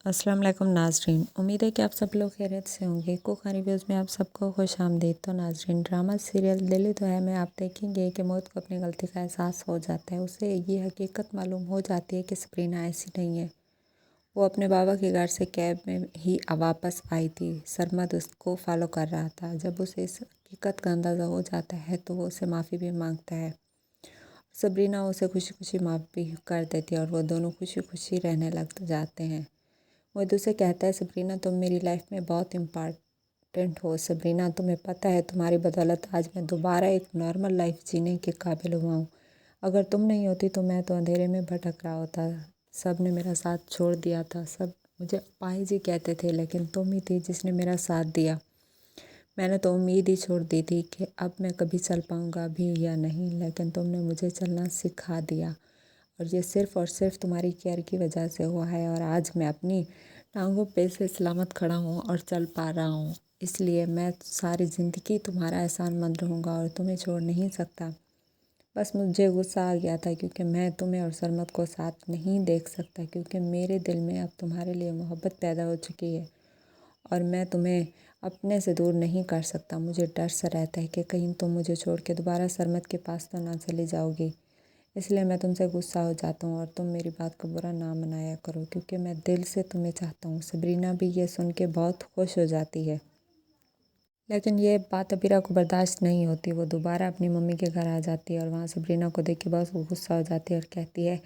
अस्सलाम वालेकुम नाज़रीन, उम्मीद है कि आप सब लोग खैरियत से होंगे। कुक रिव्यूज़ में आप सबको खुश आमदीद। तो नाज़रीन, ड्रामा सीरियल दिल तो है में आप देखेंगे कि मौत को अपनी गलती का एहसास हो जाता है। उसे ये हकीकत मालूम हो जाती है कि सब्रीना ऐसी नहीं है। वो अपने बाबा के घर से कैब में ही वापस आई थी। सरमद उसको फॉलो कर रहा था। जब उसे इस हकीकत का अंदाज़ा हो जाता है तो वो उसे माफ़ी भी मांगता है। सब्रीना उसे खुशी खुशी माफ़ भी कर देती है और वो दोनों खुशी खुशी रहने लग जाते हैं। मोहित उसे कहता है, सब्रीना तुम मेरी लाइफ में बहुत इम्पॉर्टेंट हो। सब्रीना, तुम्हें पता है तुम्हारी बदौलत आज मैं दोबारा एक नॉर्मल लाइफ जीने के काबिल हुआ हूँ। अगर तुम नहीं होती तो मैं तो अंधेरे में भटक रहा होता। सब ने मेरा साथ छोड़ दिया था। सब मुझे अपाहिज ही कहते थे, लेकिन तुम ही थी जिसने मेरा साथ दिया। मैंने तो उम्मीद ही छोड़ दी थी कि अब मैं कभी चल पाऊँगा भी या नहीं, लेकिन तुमने मुझे चलना सिखा दिया और ये सिर्फ़ और सिर्फ तुम्हारी केयर की वजह से हुआ है। और आज मैं अपनी टांगों पे से सलामत खड़ा हूँ और चल पा रहा हूँ। इसलिए मैं सारी ज़िंदगी तुम्हारा एहसानमंद रहूँगा और तुम्हें छोड़ नहीं सकता। बस मुझे गुस्सा आ गया था क्योंकि मैं तुम्हें और सरमत को साथ नहीं देख सकता, क्योंकि मेरे दिल में अब तुम्हारे लिए मोहब्बत पैदा हो चुकी है और मैं तुम्हें अपने से दूर नहीं कर सकता। मुझे डर सा रहता है कि कहीं तुम मुझे छोड़ के दोबारा सरमत के पास तो ना चली जाओगी। इसलिए मैं तुमसे गुस्सा हो जाता हूँ और तुम मेरी बात को बुरा ना मनाया करो, क्योंकि मैं दिल से तुम्हें चाहता हूँ। सब्रीना भी ये सुन के बहुत खुश हो जाती है, लेकिन ये बात अबीरा को बर्दाश्त नहीं होती। वो दोबारा अपनी मम्मी के घर आ जाती है और वहाँ सब्रीना को देख के बहुत गुस्सा हो जाती है और कहती है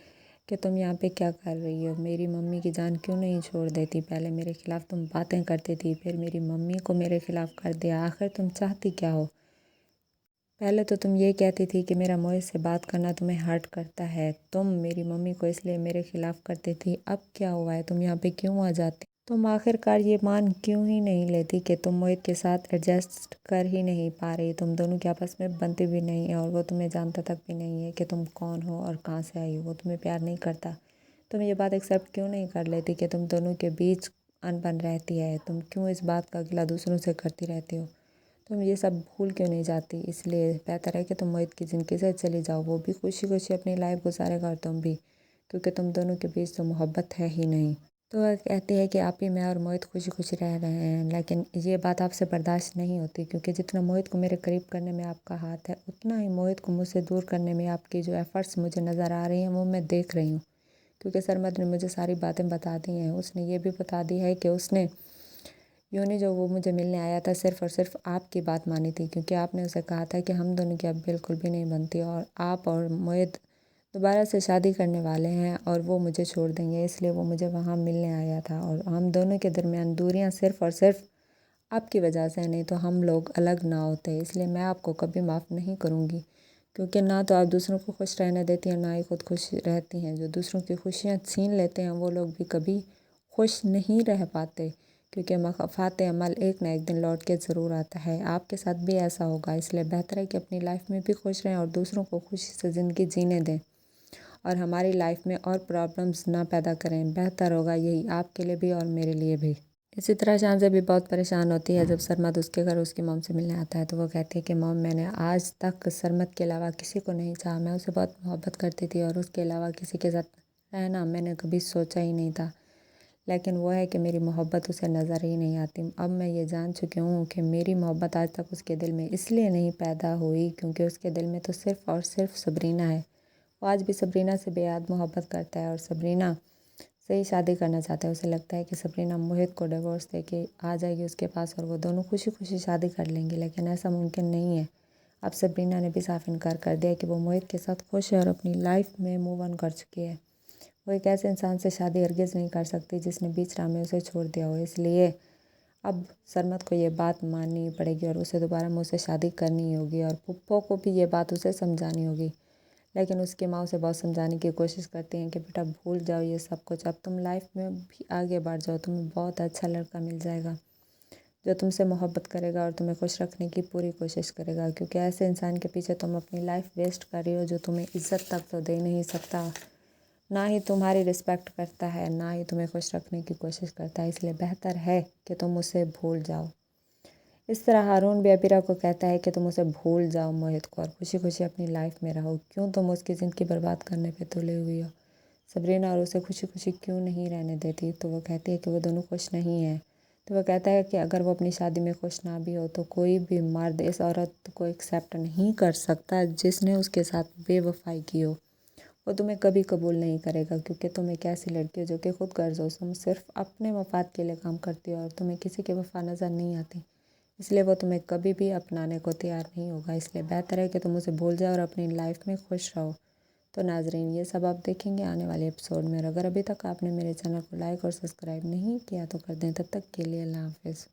कि तुम यहाँ पे क्या कर रही हो? मेरी मम्मी की जान क्यों नहीं छोड़ देती? पहले मेरे खिलाफ़ तुम बातें करती थी, फिर मेरी मम्मी को मेरे खिलाफ़ कर दिया। आखिर तुम चाहती क्या हो? पहले तो तुम ये कहती थी कि मेरा मोहित से बात करना तुम्हें हर्ट करता है। तुम मेरी मम्मी को इसलिए मेरे खिलाफ़ करती थी। अब क्या हुआ है? तुम यहाँ पे क्यों आ जाती? तुम आखिरकार ये मान क्यों ही नहीं लेती कि तुम मोहित के साथ एडजस्ट कर ही नहीं पा रही? तुम दोनों के आपस में बनती भी नहीं है और वो तुम्हें जानता तक भी नहीं है कि तुम कौन हो और कहाँ से आई हो। वो तुम्हें प्यार नहीं करता। तुम ये बात एक्सेप्ट क्यों नहीं कर लेती कि तुम दोनों के बीच अनबन रहती है? तुम क्यों इस बात का गिला दूसरों से करती रहती हो? तुम ये सब भूल क्यों नहीं जाती? इसलिए बेहतर है कि तुम मोहित की ज़िंदगी से चली जाओ। वो भी खुशी खुशी अपनी लाइफ गुजारेगा और तुम भी, क्योंकि तुम दोनों के बीच तो मोहब्बत है ही नहीं। तो वह कहती है कि आप ही, मैं और मोहित खुशी खुशी रह रहे हैं, लेकिन ये बात आपसे बर्दाश्त नहीं होती, क्योंकि जितना मोहित को मेरे करीब करने में आपका हाथ है, उतना ही मोहित को मुझसे दूर करने में आपकी जो एफ़र्ट्स मुझे नज़र आ रही हैं वो मैं देख रही हूँ। क्योंकि सरमद ने मुझे सारी बातें बता दी हैं। उसने ये भी बता दी है कि उसने यूँ नहीं, जो वो मुझे मिलने आया था सिर्फ़ और सिर्फ आपकी बात मानी थी, क्योंकि आपने उसे कहा था कि हम दोनों की अब बिल्कुल भी नहीं बनती और आप और मोहित दोबारा से शादी करने वाले हैं और वो मुझे छोड़ देंगे। इसलिए वो मुझे वहाँ मिलने आया था और हम दोनों के दरमियान दूरियाँ सिर्फ़ और सिर्फ आपकी वजह से, नहीं तो हम लोग अलग ना होते। इसलिए मैं आपको कभी माफ़ नहीं करूँगी, क्योंकि ना तो आप दूसरों को खुश रहने देती हैं, ना ही खुद खुश रहती हैं। जो दूसरों की खुशियाँ छीन लेते हैं वो लोग भी कभी खुश नहीं रह पाते, क्योंकि मफ़ात अमल एक ना एक दिन लौट के ज़रूर आता है। आपके साथ भी ऐसा होगा। इसलिए बेहतर है कि अपनी लाइफ में भी खुश रहें और दूसरों को खुशी से ज़िंदगी जीने दें और हमारी लाइफ में और प्रॉब्लम्स ना पैदा करें। बेहतर होगा यही, आपके लिए भी और मेरे लिए भी। इसी तरह शांजा भी बहुत परेशान होती है जब सरमद उसके घर उसकी मॉम से मिलने आता है। तो वो कहती है कि मॉम, मैंने आज तक सरमद के अलावा किसी को नहीं चाहा। मैं उसे बहुत मोहब्बत करती थी और उसके अलावा किसी के साथ रहना मैंने कभी सोचा ही नहीं था। लेकिन वो है कि मेरी मोहब्बत उसे नज़र ही नहीं आती। अब मैं ये जान चुकी हूँ कि मेरी मोहब्बत आज तक उसके दिल में इसलिए नहीं पैदा हुई क्योंकि उसके दिल में तो सिर्फ़ और सिर्फ सब्रीना है। वो आज भी सब्रीना से बेहद मोहब्बत करता है और सब्रीना से ही शादी करना चाहता है। उसे लगता है कि सब्रीना मोहित को डिवोर्स दे के आ जाएगी उसके पास और वो दोनों खुशी खुशी शादी कर लेंगे, लेकिन ऐसा मुमकिन नहीं है। अब सब्रीना ने भी साफ इनकार कर दिया कि वो मोहित के साथ खुश है और अपनी लाइफ में मूव ऑन कर चुकी है। वो एक ऐसे इंसान से शादी हरगिज़ नहीं कर सकती जिसने बीच राह में उसे छोड़ दिया हो। इसलिए अब सरमद को ये बात माननी पड़ेगी और उसे दोबारा मुझसे शादी करनी होगी और पुप्पो को भी ये बात उसे समझानी होगी। लेकिन उसकी माँ उसे बहुत समझाने की कोशिश करती हैं कि बेटा भूल जाओ ये सब कुछ, अब तुम लाइफ में भी आगे बढ़ जाओ, तुम्हें बहुत अच्छा लड़का मिल जाएगा जो तुमसे मोहब्बत करेगा और तुम्हें खुश रखने की पूरी कोशिश करेगा, क्योंकि ऐसे इंसान के पीछे तुम अपनी लाइफ वेस्ट कर रही हो जो तुम्हें इज़्ज़त तक तो दे नहीं सकता, ना ही तुम्हारी रिस्पेक्ट करता है, ना ही तुम्हें खुश रखने की कोशिश करता है। इसलिए बेहतर है कि तुम उसे भूल जाओ। इस तरह हारून भी अबीरा को कहता है कि तुम उसे भूल जाओ मोहित को और खुशी खुशी अपनी लाइफ में रहो। क्यों तुम उसकी ज़िंदगी बर्बाद करने पे तुले हुई हो? सबरीना और उसे खुशी खुशी क्यों नहीं रहने देती। तो वो कहती है कि वो दोनों खुश नहीं है। तो वह कहता है कि अगर वो अपनी शादी में खुश ना भी हो तो कोई भी मर्द इस औरत को एक्सेप्ट नहीं कर सकता जिसने उसके साथ बेवफाई की हो। वो तुम्हें कभी कबूल नहीं करेगा क्योंकि तुम एक ऐसी लड़की हो जो कि खुद गर्ज हो, सिर्फ अपने मफाद के लिए काम करती हो और तुम्हें किसी के वफा नज़र नहीं आती। इसलिए वो तुम्हें कभी भी अपनाने को तैयार नहीं होगा। इसलिए बेहतर है कि तुम उसे भूल जाओ और अपनी लाइफ में खुश रहो। तो नाजरीन, ये सब आप देखेंगे आने वाले एपिसोड में। और अगर अभी तक आपने मेरे चैनल को लाइक और सब्सक्राइब नहीं किया तो कर दें। तब तक के लिए अल्लाह हाफ़िज़।